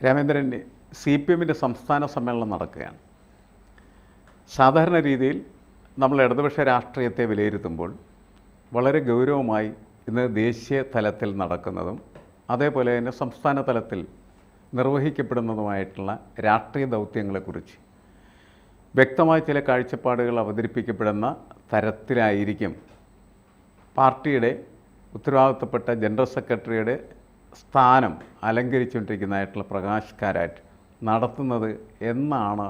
രാമേന്ദ്രൻ, CPM-ൻ്റെ സംസ്ഥാന സമ്മേളനം നടക്കുകയാണ്. സാധാരണ രീതിയിൽ നമ്മൾ ഇടതുപക്ഷ രാഷ്ട്രീയത്തെ വിലയിരുത്തുമ്പോൾ വളരെ ഗൗരവമായി ഇന്ന് ദേശീയ തലത്തിൽ നടക്കുന്നതും അതേപോലെ തന്നെ സംസ്ഥാന തലത്തിൽ നിർവഹിക്കപ്പെടുന്നതുമായിട്ടുള്ള രാഷ്ട്രീയ ദൗത്യങ്ങളെക്കുറിച്ച് വ്യക്തമായ ചില കാഴ്ചപ്പാടുകൾ അവതരിപ്പിക്കപ്പെടുന്ന തരത്തിലായിരിക്കും പാർട്ടിയുടെ ഉത്തരവാദിത്തപ്പെട്ട ജനറൽ സെക്രട്ടറിയുടെ സ്ഥാനം അലങ്കരിച്ചുകൊണ്ടിരിക്കുന്നതായിട്ടുള്ള പ്രകാശ് കാരാട്ട് നടത്തുന്നത് എന്നാണ്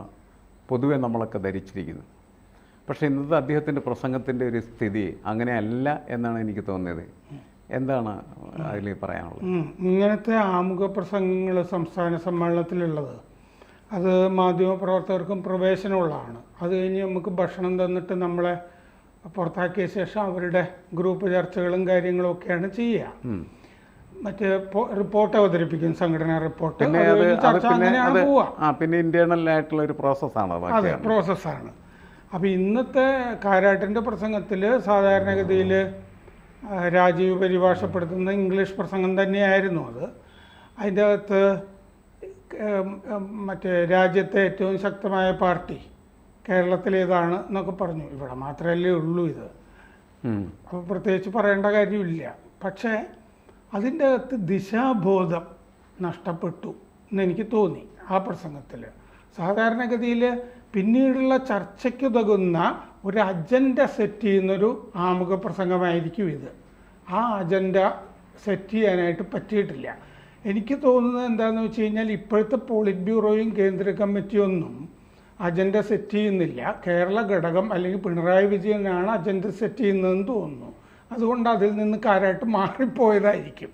പൊതുവെ നമ്മളൊക്കെ ധരിച്ചിരിക്കുന്നത്. പക്ഷേ ഇന്നത്തെ അദ്ദേഹത്തിൻ്റെ പ്രസംഗത്തിൻ്റെ ഒരു സ്ഥിതി അങ്ങനെയല്ല എന്നാണ് എനിക്ക് തോന്നിയത്. എന്താണ് അതിൽ പറയാനുള്ളത്? ഇങ്ങനത്തെ ആമുഖ പ്രസംഗങ്ങൾ സംസ്ഥാന സമ്മേളനത്തിലുള്ളത് അത് മാധ്യമപ്രവർത്തകർക്കും പ്രവേശനമുള്ളതാണ്. അത് കഴിഞ്ഞ് നമുക്ക് ഭക്ഷണം തന്നിട്ട് നമ്മളെ പുറത്താക്കിയ ശേഷം അവരുടെ ഗ്രൂപ്പ് ചർച്ചകളും കാര്യങ്ങളും ഒക്കെയാണ് ചെയ്യുക. മറ്റേ റിപ്പോർട്ട് അവതരിപ്പിക്കും, സംഘടനാ റിപ്പോർട്ട്, അങ്ങനെയാണ് പോവുക. പിന്നെ ഇന്റേണൽ ആയിട്ടുള്ള ഒരു പ്രോസസ്സാണ്. അതെ, പ്രോസസ്സാണ്. അപ്പോൾ ഇന്നത്തെ കാരാട്ടിൻ്റെ പ്രസംഗത്തിൽ സാധാരണഗതിയിൽ രാജീവ് പരിഭാഷപ്പെടുത്തുന്ന ഇംഗ്ലീഷ് പ്രസംഗം തന്നെയായിരുന്നു അത്. അതിൻ്റെ അകത്ത് മറ്റേ രാജ്യത്തെ ഏറ്റവും ശക്തമായ പാർട്ടി കേരളത്തിലേതാണ് എന്നൊക്കെ പറഞ്ഞു. ഇവിടെ മാത്രമല്ലേ ഉള്ളൂ ഇത്, അപ്പോൾ പ്രത്യേകിച്ച് പറയേണ്ട കാര്യമില്ല. പക്ഷേ അതിൻ്റെ അകത്ത് ദിശാബോധം നഷ്ടപ്പെട്ടു എന്നെനിക്ക് തോന്നി ആ പ്രസംഗത്തിൽ. സാധാരണഗതിയിൽ പിന്നീടുള്ള ചർച്ചയ്ക്കുതകുന്ന ഒരു അജണ്ട സെറ്റ് ചെയ്യുന്നൊരു ആമുഖ പ്രസംഗമായിരിക്കും ഇത്. ആ അജണ്ട സെറ്റ് ചെയ്യാനായിട്ട് പറ്റിയിട്ടില്ല. എനിക്ക് തോന്നുന്നത് എന്താണെന്ന് വെച്ച് കഴിഞ്ഞാൽ ഇപ്പോഴത്തെ പോളിറ്റ് ബ്യൂറോയും കേന്ദ്ര കമ്മിറ്റിയൊന്നും അജണ്ട സെറ്റ് ചെയ്യുന്നില്ല. കേരള ഘടകം അല്ലെങ്കിൽ പിണറായി വിജയനാണ് അജണ്ട സെറ്റ് ചെയ്യുന്നതെന്ന് തോന്നുന്നു. അതുകൊണ്ട് അതിൽ നിന്ന് കാരാട്ട് മാറിപ്പോയതായിരിക്കും.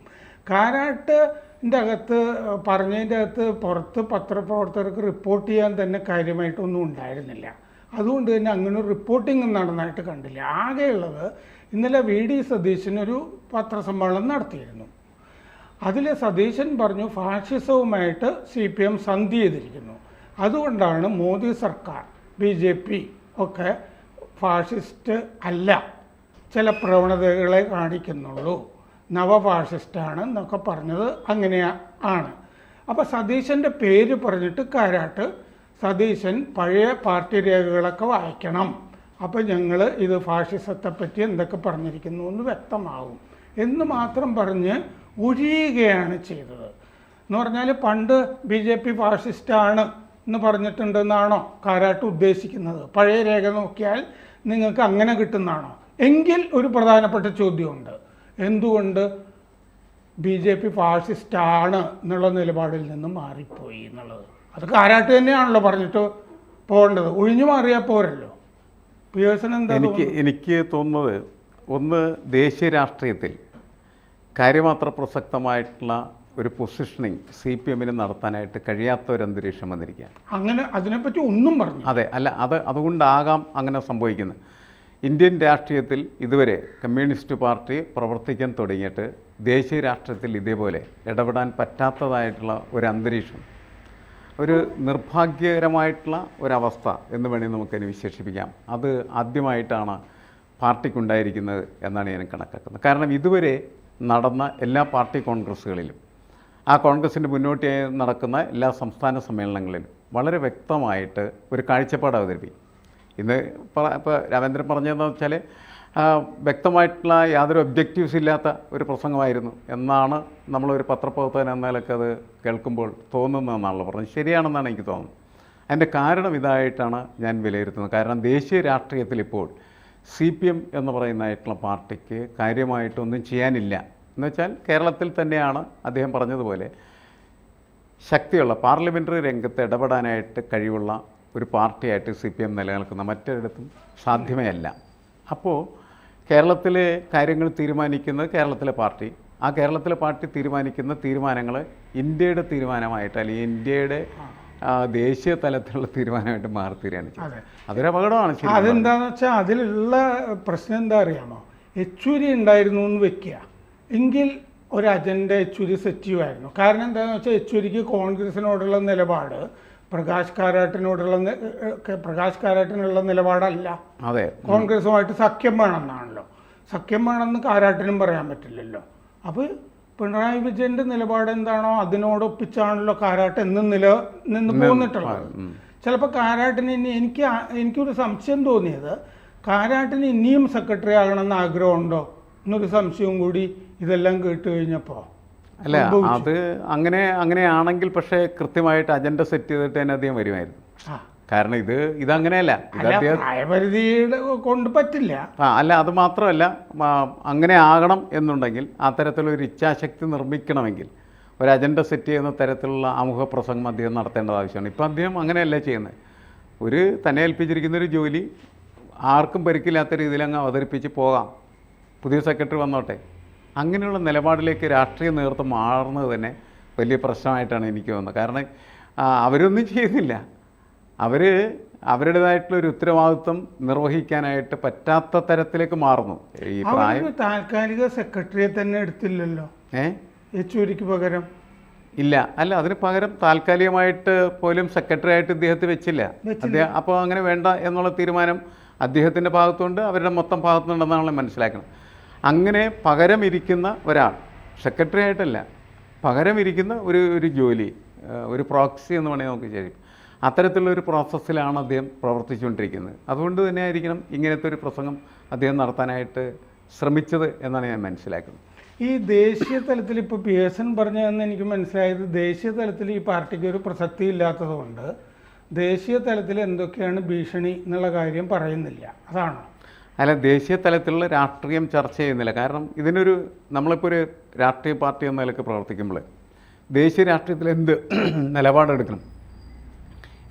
കാരാട്ടിൻ്റെ അകത്ത് പറഞ്ഞതിൻ്റെ അകത്ത് പുറത്ത് പത്രപ്രവർത്തകർക്ക് റിപ്പോർട്ട് ചെയ്യാൻ തന്നെ കാര്യമായിട്ടൊന്നും ഉണ്ടായിരുന്നില്ല. അതുകൊണ്ട് തന്നെ അങ്ങനെ ഒരു റിപ്പോർട്ടിംഗ് നടന്നായിട്ട് കണ്ടില്ല. ആകെയുള്ളത് ഇന്നലെ VD സതീശൻ ഒരു പത്രസമ്മേളനം നടത്തിയിരുന്നു. അതിൽ സതീശൻ പറഞ്ഞു ഫാഷിസവുമായിട്ട് CPM സന്ധി ചെയ്തിരിക്കുന്നു. അതുകൊണ്ടാണ് മോദി സർക്കാർ BJP ഒക്കെ ഫാഷിസ്റ്റ് അല്ല, ചില പ്രവണതകളെ കാണിക്കുന്നുള്ളൂ, നവഫാഷിസ്റ്റാണ് എന്നൊക്കെ പറഞ്ഞത് അങ്ങനെയാണ്. അപ്പോൾ സതീശൻ്റെ പേര് പറഞ്ഞിട്ട് കാരാട്ട് സതീശൻ പഴയ പാർട്ടി രേഖകളൊക്കെ വായിക്കണം, അപ്പോൾ ഞങ്ങൾ ഇത് ഫാഷിസത്തെപ്പറ്റി എന്തൊക്കെ പറഞ്ഞിരിക്കുന്നു എന്ന് വ്യക്തമാകും എന്ന് മാത്രം പറഞ്ഞ് ഒഴിയുകയാണ് ചെയ്തത്. എന്ന് പറഞ്ഞാൽ പണ്ട് BJP ഫാഷിസ്റ്റാണ് എന്ന് പറഞ്ഞിട്ടുണ്ടെന്നാണോ കാരാട്ട് ഉദ്ദേശിക്കുന്നത്? പഴയ രേഖ നോക്കിയാൽ നിങ്ങൾക്ക് അങ്ങനെ കിട്ടുന്നതാണോ? എങ്കിൽ ഒരു പ്രധാനപ്പെട്ട ചോദ്യമുണ്ട്, എന്തുകൊണ്ട് BJP ഫാഷിസ്റ്റാണ് എന്നുള്ള നിലപാടിൽ നിന്ന് മാറിപ്പോയി എന്നുള്ളത്. അത് കാരാട്ട് തന്നെയാണല്ലോ പറഞ്ഞിട്ട് പോകേണ്ടത്, ഒഴിഞ്ഞു മാറിയാൽ പോരല്ലോ. എനിക്ക് തോന്നുന്നത്, ഒന്ന്, ദേശീയ രാഷ്ട്രീയത്തിൽ കാര്യമാത്ര പ്രസക്തമായിട്ടുള്ള ഒരു പൊസിഷനിങ് CPM-ന് നടത്താനായിട്ട് കഴിയാത്ത ഒരു അന്തരീക്ഷം വന്നിരിക്കുകയാണ്. അങ്ങനെ അതിനെപ്പറ്റി ഒന്നും പറഞ്ഞു. അതെ, അല്ല, അതുകൊണ്ടാകാം അങ്ങനെ സംഭവിക്കുന്നത്. ഇന്ത്യൻ രാഷ്ട്രീയത്തിൽ ഇതുവരെ കമ്മ്യൂണിസ്റ്റ് പാർട്ടി പ്രവർത്തിക്കാൻ തുടങ്ങിയിട്ട് ദേശീയ രാഷ്ട്രീയത്തിൽ ഇതേപോലെ ഇടപെടാൻ പറ്റാത്തതായിട്ടുള്ള ഒരു അന്തരീക്ഷം, ഒരു നിർഭാഗ്യകരമായിട്ടുള്ള ഒരവസ്ഥ എന്ന് വേണമെങ്കിൽ നമുക്കതിനെ വിശേഷിപ്പിക്കാം. അത് ആദ്യമായിട്ടാണ് പാർട്ടിക്കുണ്ടായിരിക്കുന്നത് എന്നാണ് ഞാൻ കണക്കാക്കുന്നത്. കാരണം ഇതുവരെ നടന്ന എല്ലാ പാർട്ടി കോൺഗ്രസ്സുകളിലും, ആ കോൺഗ്രസിൻ്റെ മുന്നോട്ടിയായി നടക്കുന്ന എല്ലാ സംസ്ഥാന സമ്മേളനങ്ങളിലും വളരെ വ്യക്തമായിട്ട് ഒരു കാഴ്ചപ്പാട് അവതരിപ്പിക്കും. ഇന്ന് ഇപ്പോൾ രാമേന്ദ്രൻ പറഞ്ഞതെന്ന് വെച്ചാൽ വ്യക്തമായിട്ടുള്ള യാതൊരു ഒബ്ജക്റ്റീവ്സ് ഇല്ലാത്ത ഒരു പ്രസംഗമായിരുന്നു എന്നാണ് നമ്മളൊരു പത്രപ്രവർത്തകൻ എന്നതിലൊക്കെ അത് കേൾക്കുമ്പോൾ തോന്നുന്നതെന്നാണല്ലോ പറഞ്ഞത്. ശരിയാണെന്നാണ് എനിക്ക് തോന്നുന്നത്. അതിൻ്റെ കാരണം ഇതായിട്ടാണ് ഞാൻ വിലയിരുത്തുന്നത്. കാരണം ദേശീയ രാഷ്ട്രീയത്തിൽ ഇപ്പോൾ CPM എന്ന് പറയുന്നതായിട്ടുള്ള പാർട്ടിക്ക് കാര്യമായിട്ടൊന്നും ചെയ്യാനില്ല. എന്നുവെച്ചാൽ കേരളത്തിൽ തന്നെയാണ് അദ്ദേഹം പറഞ്ഞതുപോലെ ശക്തിയുള്ള പാർലമെൻ്ററി രംഗത്ത് ഇടപെടാനായിട്ട് കഴിവുള്ള ഒരു പാർട്ടിയായിട്ട് CPM നിലനിൽക്കുന്ന മറ്റൊരിടത്തും സാധ്യമേ അല്ല. അപ്പോൾ കേരളത്തിലെ കാര്യങ്ങൾ തീരുമാനിക്കുന്നത് കേരളത്തിലെ പാർട്ടി, ആ കേരളത്തിലെ പാർട്ടി തീരുമാനിക്കുന്ന തീരുമാനങ്ങൾ ഇന്ത്യയുടെ തീരുമാനമായിട്ട് അല്ലെങ്കിൽ ഇന്ത്യയുടെ ദേശീയ തലത്തിലുള്ള തീരുമാനമായിട്ട് മാറിത്തീരുകയാണ് ചെയ്യുന്നത്. അതൊരു അപകടമാണ്. അതെന്താണെന്ന് വെച്ചാൽ അതിലുള്ള പ്രശ്നം എന്താ അറിയാമോ? യെച്ചൂരി ഉണ്ടായിരുന്നു എന്ന് വെക്കുക എങ്കിൽ ഒരു അജണ്ട യെച്ചൂരി സെറ്റ് ചെയ്യുമായിരുന്നു. കാരണം എന്താണെന്ന് വെച്ചാൽ യെച്ചൂരിക്ക് കോൺഗ്രസിനോടുള്ള നിലപാട് പ്രകാശ് കാരാട്ടിനുള്ള നിലപാടല്ല. അതെ, കോൺഗ്രസുമായിട്ട് സഖ്യം വേണമെന്നാണല്ലോ. സഖ്യം വേണമെന്ന് കാരാട്ടിനും പറയാൻ പറ്റില്ലല്ലോ. അപ്പോൾ പിണറായി വിജയന്റെ നിലപാട് എന്താണോ അതിനോടൊപ്പിച്ചാണല്ലോ കാരാട്ട് എന്നും നിന്ന് പോന്നിട്ടുള്ളത്. ചിലപ്പോൾ കാരാട്ടിന് എനിക്കൊരു സംശയം തോന്നിയത്, കാരാട്ടിന് ഇനിയും സെക്രട്ടറി ആകണമെന്ന് ആഗ്രഹമുണ്ടോ എന്നൊരു സംശയവും കൂടി ഇതെല്ലാം കേട്ട് കഴിഞ്ഞപ്പോൾ. അല്ല, അത് അങ്ങനെയാണെങ്കിൽ പക്ഷേ കൃത്യമായിട്ട് അജണ്ട സെറ്റ് ചെയ്തിട്ട് തന്നെ അദ്ദേഹം വരുമായിരുന്നു. കാരണം ഇതങ്ങനെയല്ല, പ്രായപരിധിയുടെ കൊണ്ട് പറ്റില്ല. അല്ല, അത് മാത്രമല്ല, അങ്ങനെ ആകണം എന്നുണ്ടെങ്കിൽ ആ തരത്തിലൊരു ഇച്ഛാശക്തി നിർമ്മിക്കണമെങ്കിൽ ഒരു അജണ്ട സെറ്റ് ചെയ്യുന്ന തരത്തിലുള്ള ആമുഖ പ്രസംഗം അദ്ദേഹം നടത്തേണ്ടത് ആവശ്യമാണ്. ഇപ്പം അദ്ദേഹം അങ്ങനെയല്ല ചെയ്യുന്നത്. തന്നെ ഏൽപ്പിച്ചിരിക്കുന്നൊരു ജോലി ആർക്കും പരിക്കില്ലാത്ത രീതിയിൽ അങ്ങ് അവതരിപ്പിച്ച് പോകാം, പുതിയ സെക്രട്ടറി വന്നോട്ടെ, അങ്ങനെയുള്ള നിലപാടിലേക്ക് രാഷ്ട്രീയ നേതൃത്വം മാറുന്നത് തന്നെ വലിയ പ്രശ്നമായിട്ടാണ് എനിക്ക് തോന്നുന്നത്. കാരണം അവരൊന്നും ചെയ്യുന്നില്ല, അവരുടേതായിട്ടുള്ളൊരു ഉത്തരവാദിത്വം നിർവഹിക്കാനായിട്ട് പറ്റാത്ത തരത്തിലേക്ക് മാറുന്നു. ഈ താൽക്കാലിക സെക്രട്ടറിയെ തന്നെ എടുത്തില്ലല്ലോ യെച്ചൂരിക്ക് പകരം. ഇല്ല, അല്ല, അതിന് പകരം താൽക്കാലികമായിട്ട് പോലും സെക്രട്ടറി ആയിട്ട് ഇദ്ദേഹത്തെ വെച്ചില്ല അദ്ദേഹം. അപ്പോൾ അങ്ങനെ വേണ്ട എന്നുള്ള തീരുമാനം അദ്ദേഹത്തിൻ്റെ ഭാഗത്തുണ്ട്, അവരുടെ മൊത്തം ഭാഗത്തുണ്ടെന്നാണ് മനസ്സിലാക്കണം. അങ്ങനെ പകരം ഇരിക്കുന്ന ഒരാൾ, സെക്രട്ടറി ആയിട്ടല്ല, പകരം ഇരിക്കുന്ന ഒരു ജോലി, ഒരു പ്രോക്സി എന്ന് വേണമെങ്കിൽ നമുക്ക് ശരി, അത്തരത്തിലുള്ളൊരു പ്രോസസ്സിലാണ് അദ്ദേഹം പ്രവർത്തിച്ചുകൊണ്ടിരിക്കുന്നത്. അതുകൊണ്ട് തന്നെ ആയിരിക്കണം ഇങ്ങനത്തെ ഒരു പ്രസംഗം അദ്ദേഹം നടത്താനായിട്ട് ശ്രമിച്ചത് എന്നാണ് ഞാൻ മനസ്സിലാക്കുന്നത്. ഈ ദേശീയ തലത്തിൽ ഇപ്പോൾ പിയേഴ്സൺ പറഞ്ഞതെന്ന് എനിക്ക് മനസ്സിലായത്, ദേശീയ തലത്തിൽ ഈ പാർട്ടിക്ക് ഒരു പ്രസക്തി ഇല്ലാത്തതുകൊണ്ട് ദേശീയ തലത്തിൽ എന്തൊക്കെയാണ് ഭീഷണി എന്നുള്ള കാര്യം പറയുന്നില്ല, അതാണോ? അല്ല, ദേശീയ തലത്തിലുള്ള രാഷ്ട്രീയം ചർച്ച ചെയ്യുന്നില്ല. കാരണം നമ്മളിപ്പോൾ ഒരു രാഷ്ട്രീയ പാർട്ടി എന്ന നിലയ്ക്ക് പ്രവർത്തിക്കുമ്പോൾ ദേശീയ രാഷ്ട്രീയത്തിൽ എന്ത് നിലപാടെടുക്കണം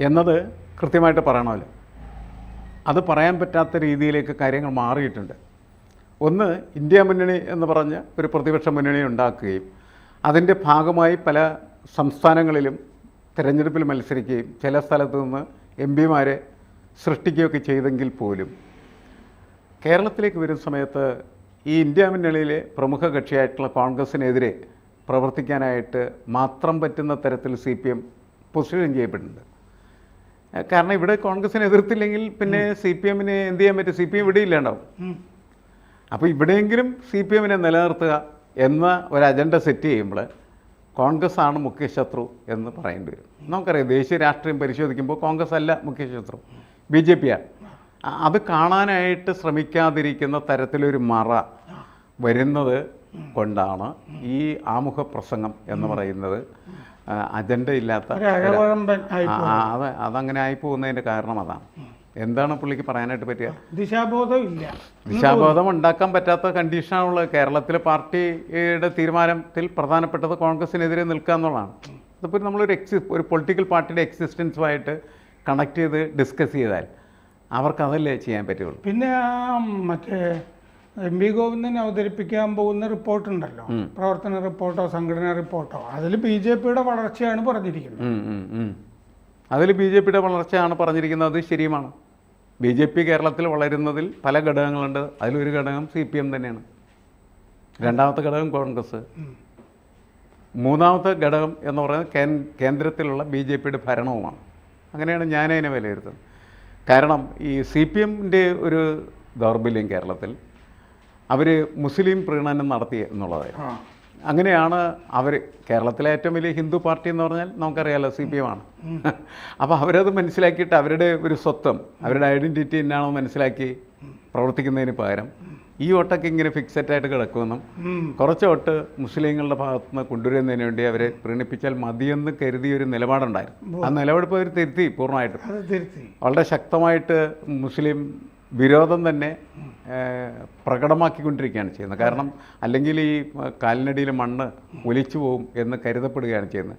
എന്നത് കൃത്യമായിട്ട് പറയണമല്ലോ. അത് പറയാൻ പറ്റാത്ത രീതിയിലേക്ക് കാര്യങ്ങൾ മാറിയിട്ടുണ്ട്. ഒന്ന്, ഇന്ത്യ മുന്നണി എന്ന് പറഞ്ഞ് ഒരു പ്രതിപക്ഷ മുന്നണി ഉണ്ടാക്കുകയും അതിൻ്റെ ഭാഗമായി പല സംസ്ഥാനങ്ങളിലും തിരഞ്ഞെടുപ്പിൽ മത്സരിക്കുകയും ചില സ്ഥലത്തു നിന്ന് എംപിമാരെ സൃഷ്ടിക്കുകയൊക്കെ ചെയ്തെങ്കിൽ പോലും കേരളത്തിലേക്ക് വരുന്ന സമയത്ത് ഈ ഇന്ത്യ മുന്നണിയിലെ പ്രമുഖ കക്ഷിയായിട്ടുള്ള കോൺഗ്രസ്സിനെതിരെ പ്രവർത്തിക്കാനായിട്ട് മാത്രം പറ്റുന്ന തരത്തിൽ CPM പൊസിഷൻ ചെയ്യപ്പെട്ടിട്ടുണ്ട്. കാരണം ഇവിടെ കോൺഗ്രസ്സിനെ എതിർത്തില്ലെങ്കിൽ പിന്നെ CPMന് എന്ത് ചെയ്യാൻ പറ്റും? CPM ഇവിടെ ഇല്ലാണ്ടാവും. അപ്പോൾ ഇവിടെയെങ്കിലും CPMനെ നിലനിർത്തുക എന്ന ഒരു അജണ്ട സെറ്റ് ചെയ്യുമ്പോൾ കോൺഗ്രസ് ആണ് മുഖ്യ ശത്രു എന്ന് പറയേണ്ടി വരും. നമുക്കറിയാം, ദേശീയ രാഷ്ട്രീയം പരിശോധിക്കുമ്പോൾ കോൺഗ്രസ് അല്ല മുഖ്യ ശത്രു, BJP ആണ്. അത് കാണാനായിട്ട് ശ്രമിക്കാതിരിക്കുന്ന തരത്തിലൊരു മറ വരുന്നത് കൊണ്ടാണ് ഈ ആമുഖ പ്രസംഗം എന്ന് പറയുന്നത് അജണ്ട ഇല്ലാത്ത, അതങ്ങനെ ആയി പോകുന്നതിൻ്റെ കാരണം അതാണ്. എന്താണ് പുള്ളിക്ക് പറയാനായിട്ട് പറ്റുക? ദിശാബോധം ഉണ്ടാക്കാൻ പറ്റാത്ത കണ്ടീഷനാണുള്ളത്. കേരളത്തിലെ പാർട്ടിയുടെ തീരുമാനത്തിൽ പ്രധാനപ്പെട്ടത് കോൺഗ്രസിനെതിരെ നിൽക്കുക എന്നുള്ളതാണ്. അതിപ്പോൾ ഒരു പൊളിറ്റിക്കൽ പാർട്ടിയുടെ എക്സിസ്റ്റൻസുമായിട്ട് കണക്ട് ചെയ്ത് ഡിസ്കസ് ചെയ്താൽ അവർക്കതല്ലേ ചെയ്യാൻ പറ്റുള്ളൂ. പിന്നെ മറ്റേ MP ഗോവിന്ദൻ അവതരിപ്പിക്കാൻ പോകുന്ന റിപ്പോർട്ടുണ്ടല്ലോ, പ്രവർത്തന റിപ്പോർട്ടോ സംഘടനാ റിപ്പോർട്ടോ, അതിൽ BJPയുടെ വളർച്ചയാണ് പറഞ്ഞിരിക്കുന്നത്. അതിൽ BJPയുടെ വളർച്ചയാണ് പറഞ്ഞിരിക്കുന്നത്. അത് ശരിയുമാണ്. BJP കേരളത്തിൽ വളരുന്നതിൽ പല ഘടകങ്ങളുണ്ട്. അതിലൊരു ഘടകം CPM തന്നെയാണ്. രണ്ടാമത്തെ ഘടകം കോൺഗ്രസ്. മൂന്നാമത്തെ ഘടകം എന്ന് പറയുന്നത് കേന്ദ്രത്തിലുള്ള BJPയുടെ ഭരണവുമാണ്. അങ്ങനെയാണ് ഞാനതിനെ വിലയിരുത്തുന്നത്. കാരണം ഈ CPMൻ്റെ ഒരു ദൗർബല്യം കേരളത്തിൽ അവർ മുസ്ലിം പ്രീണനം നടത്തി എന്നുള്ളതായിരുന്നു. അങ്ങനെയാണ് കേരളത്തിലെ ഏറ്റവും വലിയ ഹിന്ദു പാർട്ടി എന്ന് പറഞ്ഞാൽ നമുക്കറിയാമല്ലോ CPM ആണ്. അപ്പോൾ അവരത് മനസ്സിലാക്കിയിട്ട് അവരുടെ ഒരു സ്വത്വം, അവരുടെ ഐഡൻറ്റിറ്റി എന്നാണോ മനസ്സിലാക്കി പ്രവർത്തിക്കുന്നതിന് പകരം ഈ വോട്ടൊക്കെ ഇങ്ങനെ ഫിക്സഡായിട്ട് കിടക്കുമെന്നും കുറച്ച് വോട്ട് മുസ്ലിങ്ങളുടെ ഭാഗത്തുനിന്ന് കൊണ്ടുവരുന്നതിന് വേണ്ടി അവരെ പ്രീണിപ്പിച്ചാൽ മതിയെന്ന് കരുതിയൊരു നിലപാടുണ്ടായിരുന്നു. ആ നിലപാടിപ്പോൾ അവർ തിരുത്തി, പൂർണ്ണമായിട്ടും വളരെ ശക്തമായിട്ട് മുസ്ലിം വിരോധം തന്നെ പ്രകടമാക്കിക്കൊണ്ടിരിക്കുകയാണ് ചെയ്യുന്നത്. കാരണം അല്ലെങ്കിൽ ഈ കാലിനടിയിൽ മണ്ണ് ഒലിച്ചു പോകും എന്ന് കരുതപ്പെടുകയാണ് ചെയ്യുന്നത്.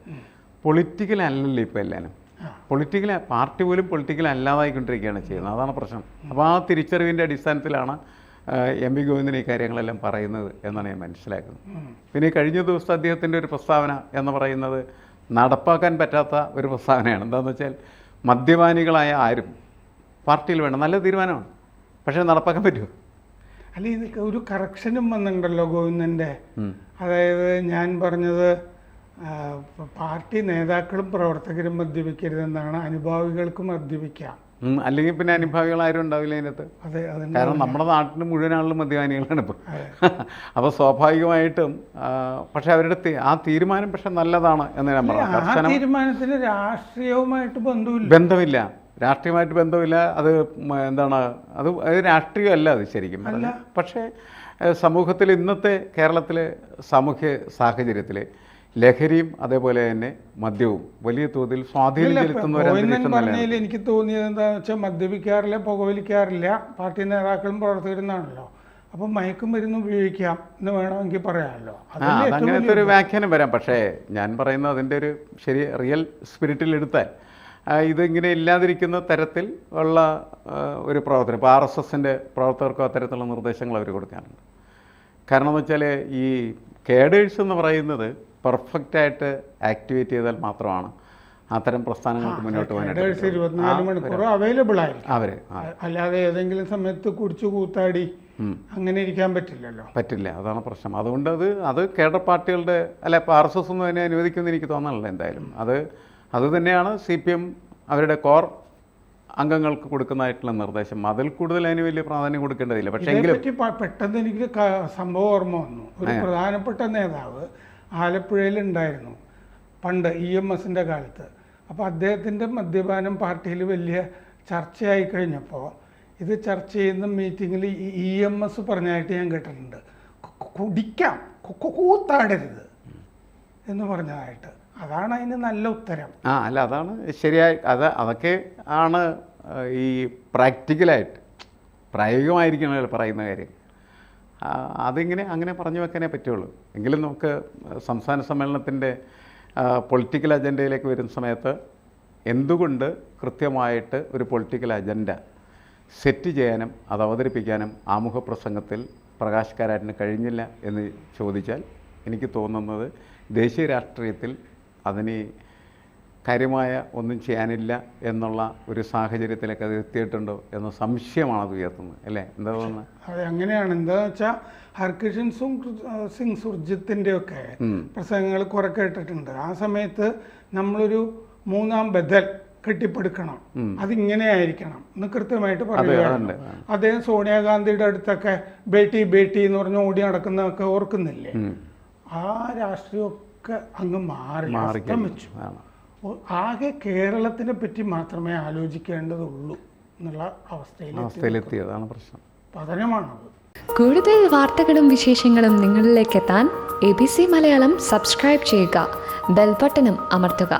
പൊളിറ്റിക്കൽ അല്ലല്ലോ ഇപ്പോൾ എല്ലാവരും. പാർട്ടി പോലും പൊളിറ്റിക്കൽ അല്ലാതായിക്കൊണ്ടിരിക്കുകയാണ് ചെയ്യുന്നത്. അതാണ് പ്രശ്നം. അപ്പോൾ ആ തിരിച്ചറിവിൻ്റെ അടിസ്ഥാനത്തിലാണ് MP ഗോവിന്ദൻ ഈ കാര്യങ്ങളെല്ലാം പറയുന്നത് എന്നാണ് ഞാൻ മനസ്സിലാക്കുന്നത്. പിന്നെ കഴിഞ്ഞ ദിവസത്തെ അദ്ദേഹത്തിൻ്റെ ഒരു പ്രസ്താവന എന്ന് പറയുന്നത് നടപ്പാക്കാൻ പറ്റാത്ത ഒരു പ്രസ്താവനയാണ്. എന്താണെന്ന് വെച്ചാൽ മദ്യപാനികളായ ആരും പാർട്ടിയിൽ വേണം. നല്ല തീരുമാനമാണ്, പക്ഷേ നടപ്പാക്കാൻ പറ്റുമോ? അല്ല, ഇത് ഒരു കറക്ഷനും വന്നിട്ടുണ്ടല്ലോ ഗോവിന്ദൻ്റെ. അതായത് ഞാൻ പറഞ്ഞത് പാർട്ടി നേതാക്കളും പ്രവർത്തകരും മദ്യപിക്കരുതെന്നാണ്, അനുഭാവികൾക്ക് മദ്യപിക്കാം അല്ലെങ്കിൽ പിന്നെ അനുഭാവികൾ ആരും ഉണ്ടാവില്ല അതിനകത്ത്. അതെ, അതിന് കാരണം നമ്മുടെ നാട്ടിൽ മുഴുവൻ ആളും മദ്യപാനികളാണ് ഇപ്പോൾ. അപ്പോൾ സ്വാഭാവികമായിട്ടും പക്ഷെ അവരുടെ ആ തീരുമാനം പക്ഷെ നല്ലതാണ് എന്ന് ഞാൻ പറഞ്ഞു. ആ തീരുമാനത്തിന് രാഷ്ട്രീയവുമായിട്ട് ബന്ധമില്ല, രാഷ്ട്രീയമായിട്ട് ബന്ധമില്ല. അത് എന്താണ്, അത് രാഷ്ട്രീയമല്ല അത് ശരിക്കും പറഞ്ഞാൽ. പക്ഷേ സമൂഹത്തിൽ ഇന്നത്തെ കേരളത്തിലെ സാമൂഹ്യ സാഹചര്യത്തിൽ ലഹരിയും അതേപോലെ തന്നെ മദ്യവും വലിയ തോതിൽ സ്വാധീനം ചെലുത്തുന്ന എനിക്ക് തോന്നിയത് എന്താണെന്ന് വെച്ചാൽ മദ്യപിക്കാറില്ല, പുകവലിക്കാറില്ല, പാർട്ടി നേതാക്കളും പ്രവർത്തകരുന്നാണല്ലോ. അപ്പം മയക്കുമരുന്ന് ഉപയോഗിക്കാം എന്ന് വേണമെങ്കിൽ പറയാമല്ലോ. അങ്ങനത്തെ ഒരു വ്യാഖ്യാനം വരാം. പക്ഷേ ഞാൻ പറയുന്നത് അതിൻ്റെ ഒരു റിയൽ സ്പിരിറ്റിലെടുത്താൽ ഇതിങ്ങനെ ഇല്ലാതിരിക്കുന്ന തരത്തിൽ ഉള്ള ഒരു പ്രവർത്തനം. ഇപ്പോൾ RSSൻ്റെ പ്രവർത്തകർക്കും അത്തരത്തിലുള്ള നിർദ്ദേശങ്ങൾ അവർ കൊടുക്കാറുണ്ട്. കാരണം എന്ന് വെച്ചാൽ ഈ കേഡേഴ്സ് എന്ന് പറയുന്നത് പെർഫെക്റ്റായിട്ട് ആക്ടിവേറ്റ് ചെയ്താൽ മാത്രമാണ് അത്തരം പ്രസ്ഥാനങ്ങൾക്ക് മുന്നോട്ട് പോകാനായിട്ട് 24 മണിക്കൂർ അവൈലബിൾ ആയിരിക്കും അവർ. അല്ലാതെ ഏതെങ്കിലും സമയത്ത് കുടിച്ചു കൂത്താടി അങ്ങനെ ഇരിക്കാൻ പറ്റില്ല. അതാണ് പ്രശ്നം. അതുകൊണ്ട് അത് കേഡർ പാർട്ടികളുടെ ഇപ്പോൾ RSS ഒന്നും അതിനെ അനുവദിക്കുമെന്ന് എനിക്ക് തോന്നാനില്ല. എന്തായാലും അത് തന്നെയാണ് CPM അവരുടെ കോർ അംഗങ്ങൾക്ക് കൊടുക്കുന്നതായിട്ടുള്ള നിർദ്ദേശം. അതിൽ കൂടുതൽ അതിന് വലിയ പ്രാധാന്യം കൊടുക്കേണ്ടതില്ല. പക്ഷേ പെട്ടെന്ന് എനിക്ക് സംഭവം ഓർമ്മ വന്നു. ഒരു പ്രധാനപ്പെട്ട നേതാവ് ആലപ്പുഴയിലുണ്ടായിരുന്നു പണ്ട് EMSൻ്റെ കാലത്ത്. അപ്പോൾ അദ്ദേഹത്തിൻ്റെ മദ്യപാനം പാർട്ടിയിൽ വലിയ ചർച്ചയായി കഴിഞ്ഞപ്പോൾ ഇത് ചർച്ച ചെയ്യുന്ന മീറ്റിങ്ങിൽ EMS പറഞ്ഞായിട്ട് ഞാൻ കേട്ടിട്ടുണ്ട്, കുടിക്കാം, കൂത്താടരുത് എന്ന് പറഞ്ഞതായിട്ട്. അതാണ് അതിന് നല്ല ഉത്തരം. അല്ല, അതാണ് ശരിയായി. അതൊക്കെ ആണ് ഈ പ്രാക്ടിക്കലായിട്ട് പ്രായോഗികമായിരിക്കണമല്ലോ പറയുന്ന കാര്യം. അങ്ങനെ പറഞ്ഞു വെക്കാനേ പറ്റുള്ളൂ. എങ്കിലും നമുക്ക് സംസ്ഥാന സമ്മേളനത്തിൻ്റെ പൊളിറ്റിക്കൽ അജണ്ടയിലേക്ക് വരുന്ന സമയത്ത് എന്തുകൊണ്ട് കൃത്യമായിട്ട് ഒരു പൊളിറ്റിക്കൽ അജണ്ട സെറ്റ് ചെയ്യാനും അത് അവതരിപ്പിക്കാനും ആമുഖ പ്രസംഗത്തിൽ പ്രകാശ് കാരാട്ടിന് കഴിഞ്ഞില്ല എന്ന് ചോദിച്ചാൽ എനിക്ക് തോന്നുന്നത് ദേശീയ രാഷ്ട്രീയത്തിൽ അതിന് കാര്യമായ ഒന്നും ചെയ്യാനില്ല എന്നുള്ള ഒരു സാഹചര്യത്തിലേക്ക് അത് എത്തിയിട്ടുണ്ടോ എന്ന സംശയമാണ് അത് ഉയർത്തുന്നത്, അല്ലേ? എന്താ തോന്നുന്നത്? അതെ, അങ്ങനെയാണ്. എന്താണെന്ന് വെച്ചാൽ ഹർകിഷൻ സിംഗ് സുർജിത്തിൻ്റെയൊക്കെ പ്രസംഗങ്ങൾ കുറെ കേട്ടിട്ടുണ്ട്. ആ സമയത്ത് നമ്മളൊരു മൂന്നാം ബദൽ കെട്ടിപ്പടുക്കണം, അതിങ്ങനെ ആയിരിക്കണം എന്ന് കൃത്യമായിട്ട് പറയുകയാണ്. അദ്ദേഹം സോണിയാഗാന്ധിയുടെ അടുത്തൊക്കെ ബേട്ടി ബേട്ടി എന്ന് പറഞ്ഞ് ഓടി നടക്കുന്നതൊക്കെ ഓർക്കുന്നില്ലേ? ആ രാഷ്ട്രീയമൊക്കെ അങ്ങ് മാറി വെച്ചു. ആകെ കേരളത്തിനെ പറ്റി മാത്രമേ ആലോചിക്കേണ്ടതുള്ളൂ എന്നുള്ള അവസ്ഥയിലെത്തിയതാണ് പ്രശ്നം. പതനമാണത്. കൂടുതൽ വാർത്തകളും വിശേഷങ്ങളും നിങ്ങളിലേക്ക് എത്താൻ ABC മലയാളം സബ്സ്ക്രൈബ് ചെയ്യുക, ബെൽബട്ടനും അമർത്തുക.